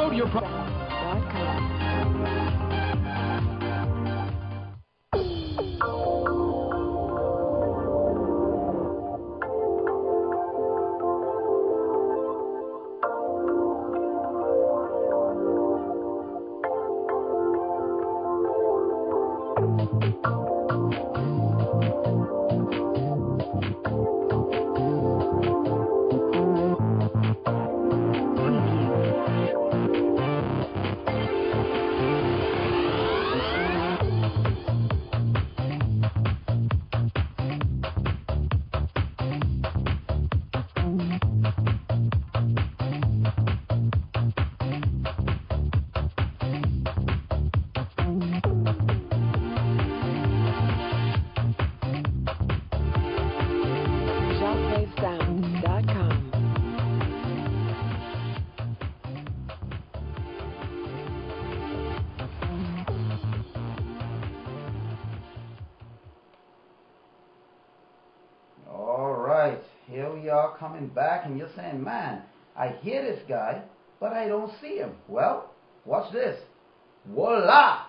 Download your Here we are coming back, and you're saying, man, I hear this guy, but I don't see him. Well, watch this. Voila!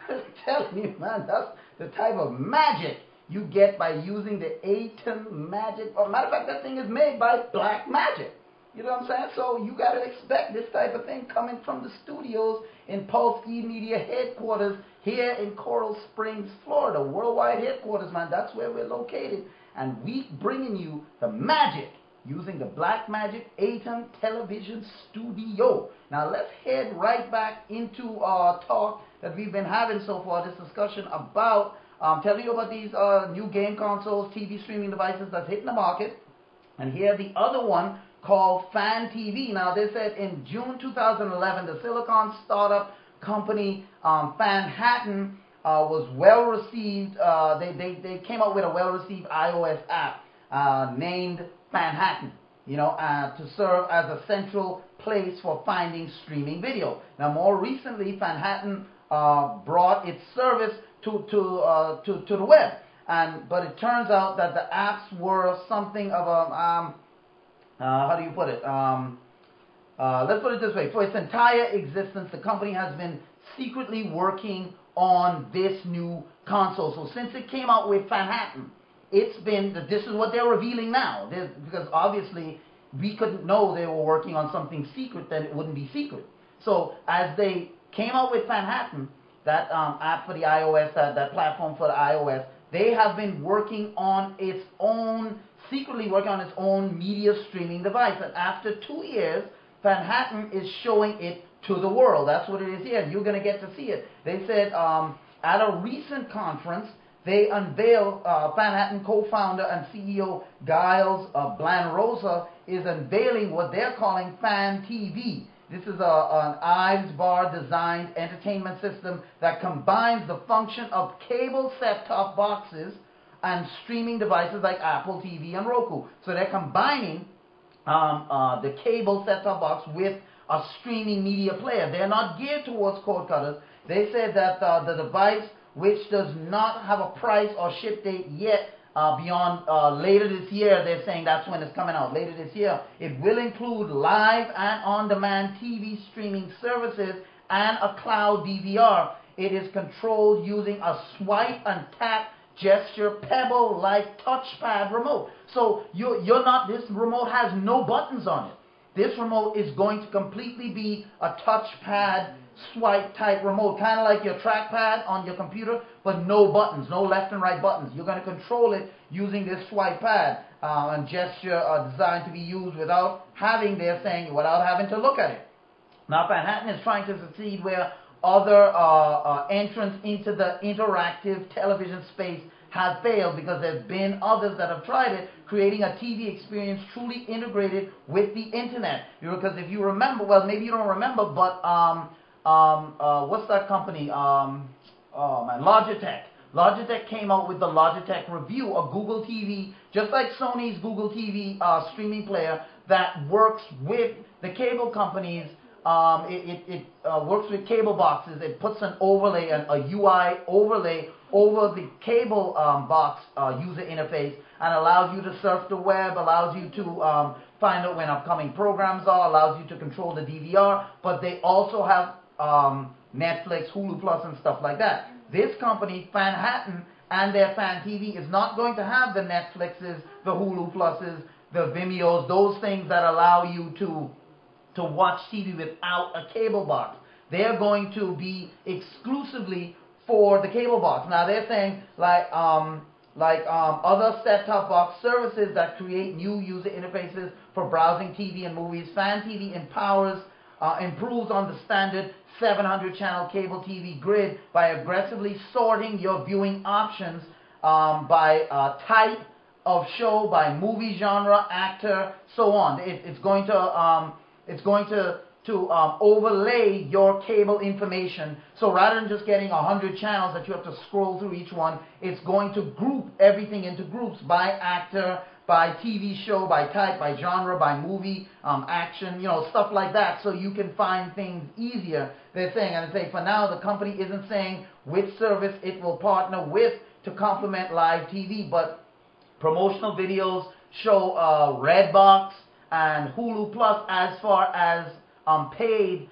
I'm telling you, man, that's the type of magic you get by using the ATEM magic. Matter of fact, that thing is made by Black Magic. You know what I'm saying? So you got to expect this type of thing coming from the studios in Pulse E-Media headquarters here in Coral Springs, Florida. Worldwide headquarters, man. That's where we're located. And we bringing you the magic using the Black Magic ATEM television studio. Now let's head right back into our talk that we've been having so far, this discussion about telling you about these new game consoles, TV streaming devices that's hitting the market. And here the other one called Fan TV. Now they said in June 2011, the Silicon startup company Fanhattan was well received. They came up with a well received iOS app named Fanhattan, to serve as a central place for finding streaming video. Now more recently, Fanhattan brought its service to the web, but it turns out that the apps were something of a how do you put it? Let's put it this way. For its entire existence, the company has been secretly working on this new console. So since it came out with Fanhattan, it's been, this is what they're revealing now. Because obviously we couldn't know they were working on something secret, then it wouldn't be secret. So as they came out with Fanhattan, that app for the iOS, that platform for the iOS, they have been working on its own, secretly working on its own media streaming device. And after 2 years, Fanhattan is showing it to the world. That's what it is here. You're going to get to see it. They said at a recent conference, they unveiled, Fanhattan co-founder and CEO Giles Blanrosa is unveiling what they're calling Fan TV. This is an Ives Bar designed entertainment system that combines the function of cable set-top boxes and streaming devices like Apple TV and Roku. So they're combining the cable set-top box with a streaming media player. They're not geared towards cord cutters. They said that the device, which does not have a price or ship date yet, beyond later this year, they're saying that's when it's coming out, later this year. It will include live and on-demand TV streaming services and a cloud DVR. It is controlled using a swipe and tap gesture pebble-like touchpad remote. So you're not, this remote has no buttons on it. This remote is going to completely be a touchpad swipe type remote, kind of like your trackpad on your computer, but no buttons, no left and right buttons. You're going to control it using this swipe pad and gesture designed to be used without having, they're saying, without having to look at it. Now Fanhattan is trying to succeed where other entrants into the interactive television space have failed, because there's been others that have tried it, creating a TV experience truly integrated with the internet. Because if you remember, well, maybe you don't remember, but what's that company? Logitech. Logitech came out with the Logitech Review, a Google TV, just like Sony's Google TV streaming player that works with the cable companies. It works with cable boxes. It puts an overlay, a UI overlay over the cable box user interface and allows you to surf the web, allows you to find out when upcoming programs are, allows you to control the DVR, but they also have Netflix, Hulu Plus, and stuff like that. This company, Fanhattan, and their Fan TV is not going to have the Netflixes, the Hulu Pluses, the Vimeos, those things that allow you to watch TV without a cable box. They're going to be exclusively for the cable box. Now they're saying like other set-top box services that create new user interfaces for browsing TV and movies. Fan TV improves on the standard 700-channel cable TV grid by aggressively sorting your viewing options by type of show, by movie genre, actor, so on. It's going to overlay your cable information. So rather than just getting 100 channels that you have to scroll through each one, it's going to group everything into groups by actor, by TV show, by type, by genre, by movie, action, stuff like that, so you can find things easier. They're saying, and they say for now the company isn't saying which service it will partner with to complement live TV, but promotional videos show Redbox and Hulu Plus as far as paid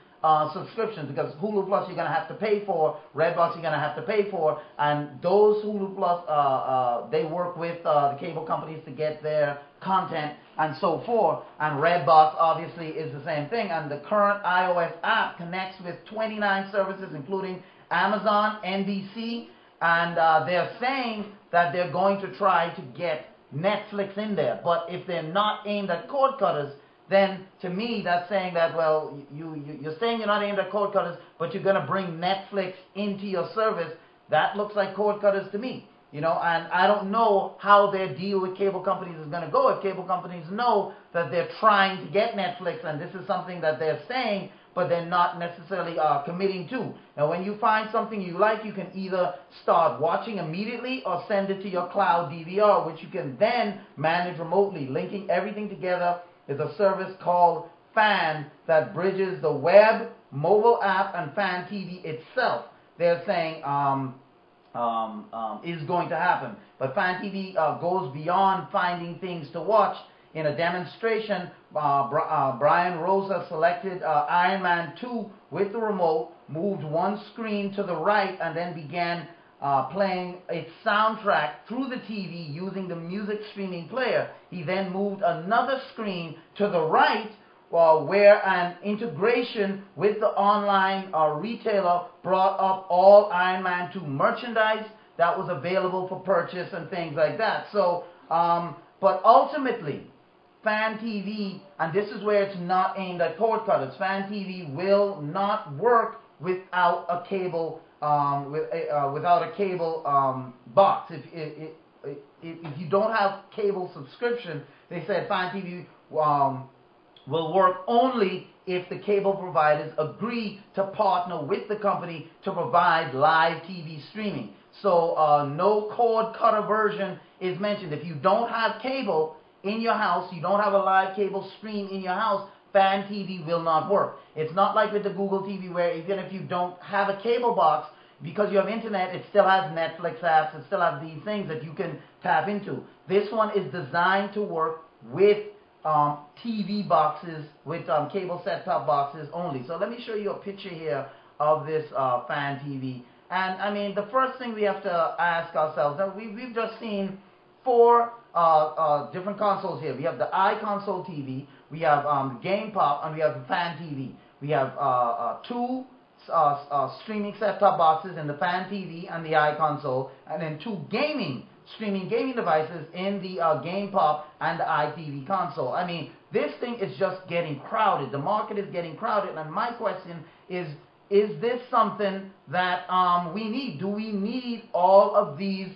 subscriptions, because Hulu Plus you're going to have to pay for, Redbox you're going to have to pay for, and those Hulu Plus, they work with the cable companies to get their content and so forth, and Redbox obviously is the same thing, and the current iOS app connects with 29 services including Amazon, NBC, and they're saying that they're going to try to get Netflix in there, but if they're not aimed at cord cutters, then to me that's saying that, well, you're saying you're not aimed at cord cutters, but you're going to bring Netflix into your service. That looks like cord cutters to me, and I don't know how their deal with cable companies is going to go. If cable companies know that they're trying to get Netflix, and this is something that they're saying, but they're not necessarily committing to. Now, when you find something you like, you can either start watching immediately or send it to your cloud DVR, which you can then manage remotely. Linking everything together is a service called Fan that bridges the web, mobile app, and Fan TV itself. They're saying is going to happen. But Fan TV goes beyond finding things to watch. In a demonstration, Brian Rosa selected Iron Man 2 with the remote, moved one screen to the right, and then began playing its soundtrack through the TV using the music streaming player. He then moved another screen to the right, where an integration with the online retailer brought up all Iron Man 2 merchandise that was available for purchase and things like that. So, but ultimately, Fan TV, and this is where it's not aimed at cord cutters, Fan TV will not work without a cable without a cable box. If you don't have cable subscription, they said Fan TV will work only if the cable providers agree to partner with the company to provide live TV streaming. So no cord cutter version is mentioned. If you don't have cable in your house, you don't have a live cable stream in your house, Fan TV will not work. It's not like with the Google TV where even if you don't have a cable box, because you have internet, it still has Netflix apps, it still has these things that you can tap into. This one is designed to work with TV boxes, with cable set-top boxes only. So let me show you a picture here of this Fan TV. And I mean, the first thing we have to ask ourselves, now we've just seen 4 different consoles here. We have the iConsole TV, we have the Game Pop, and we have the Fan TV. We have 2 streaming set-top boxes in the Fan TV and the iConsole, and then 2 streaming gaming devices in the Game Pop and the iTV console. I mean, this thing is just getting crowded. The market is getting crowded, and my question is this something that we need? Do we need all of these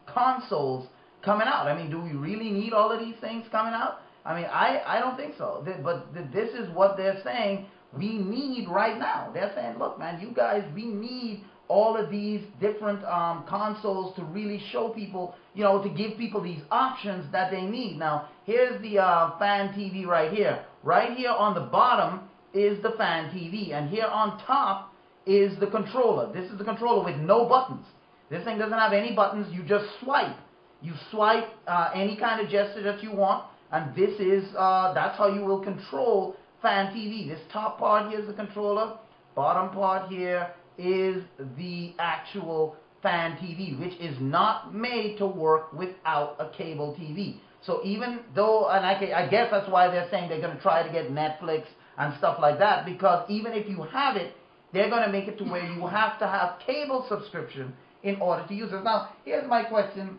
consoles coming out? I mean, do we really need all of these things coming out? I mean, I don't think so. But this is what they're saying we need right now. They're saying, look, man, you guys, we need all of these different consoles to really show people, to give people these options that they need. Now, here's the Fan TV right here. Right here on the bottom is the fan TV, and here on top is the controller. This is the controller with no buttons. This thing doesn't have any buttons. You just swipe. You swipe any kind of gesture that you want, and this is that's how you will control fan TV. This top part here is the controller. Bottom part here is the actual fan TV, which is not made to work without a cable TV. So even though, and I guess that's why they're saying they're going to try to get Netflix and stuff like that, because even if you have it, they're going to make it to where you have to have cable subscription in order to use it. Now, here's my question.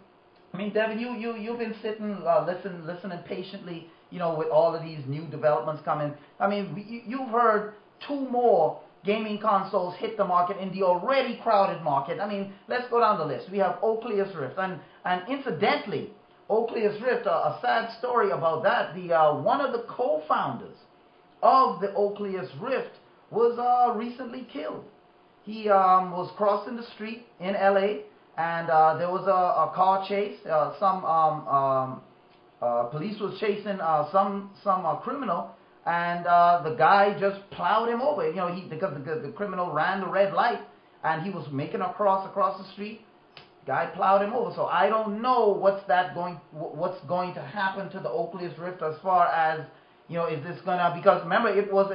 I mean, Devin, you've been sitting, listening patiently, you know, with all of these new developments coming. I mean, you've heard 2 more gaming consoles hit the market in the already crowded market. I mean, let's go down the list. We have Oculus Rift, and incidentally, Oculus Rift, a sad story about that. The one of the co-founders of the Oculus Rift was recently killed. He was crossing the street in LA, and there was a car chase. Police was chasing some criminal, and the guy just plowed him over. You know, because the criminal ran the red light, and he was making a cross across the street. Guy plowed him over. So I don't know what's going to happen to the Oculus Rift as far as, you know, is this gonna, because remember, it was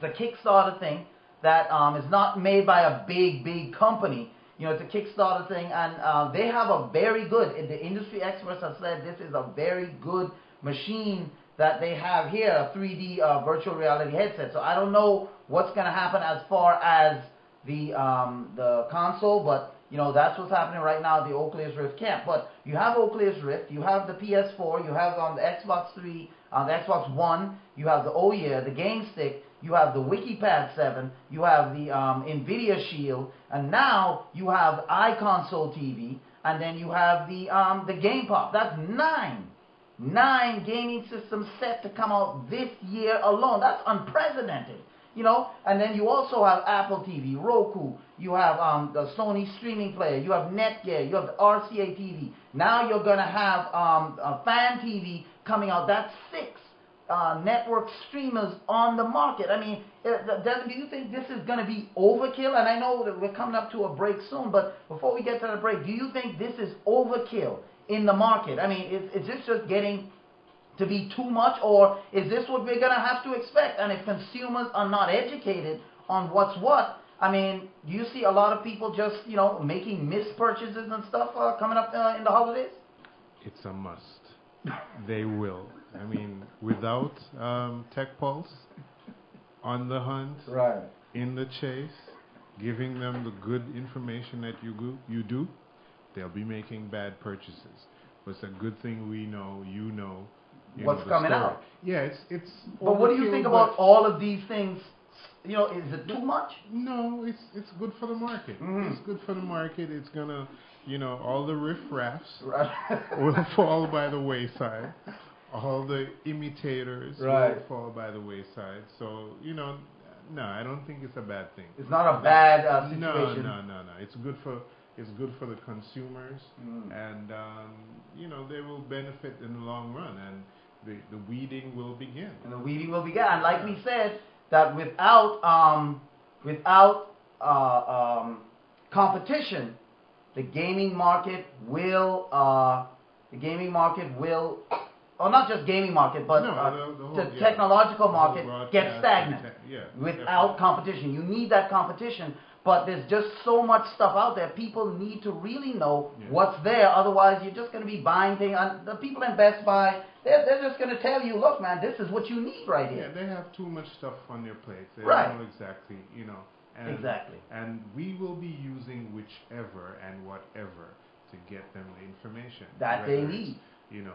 the Kickstarter thing that is not made by a big company. You know, it's a Kickstarter thing, and they have a very good, the industry experts have said this is a very good machine that they have here, a 3D virtual reality headset. So I don't know what's going to happen as far as the console, but you know, that's what's happening right now at the Oculus Rift camp. But you have Oculus Rift, you have the PS4, you have on the Xbox 3, on the Xbox One, you have the the Game Stick, you have the WikiPad 7, you have the NVIDIA Shield, and now you have iConsole TV, and then you have the Game Pop. That's 9 gaming systems set to come out this year alone. That's unprecedented. You know, and then you also have Apple TV, Roku, you have the Sony streaming player, you have Netgear, you have the RCA TV. Now you're going to have a Fan TV coming out. That's 6 network streamers on the market. I mean, Devin, do you think this is going to be overkill? And I know that we're coming up to a break soon, but before we get to the break, do you think this is overkill in the market? I mean, is this just getting to be too much, or is this what we're going to have to expect? And if consumers are not educated on what's what, I mean, do you see a lot of people just, you know, making mispurchases and stuff coming up in the holidays? It's a must. They will. I mean, without Tech Pulse on the hunt, right, in the chase, giving them the good information that you do, they'll be making bad purchases. But it's a good thing we know, you know, what's coming out. Yeah, it's. But what do you think about all of these things? You know, is it too much? No, it's good for the market. It's good for the market. It's gonna, you know, all the riffraffs will fall by the wayside. All the imitators will fall by the wayside. So, you know, no, I don't think it's a bad thing. It's not a bad situation. No. It's good for the consumers, and you know, they will benefit in the long run, and the weeding will begin. And like we said, that without competition, the gaming market will or not just gaming market, but the technological market gets stagnant without competition. You need that competition, but there's just so much stuff out there. People need to really know what's there. Otherwise, you're just going to be buying things. And the people in Best Buy, they're just going to tell you, look, man, this is what you need right here. Yeah, they have too much stuff on their plates. They don't know exactly, you know. And we will be using whichever and whatever to get them the information that they need. You know.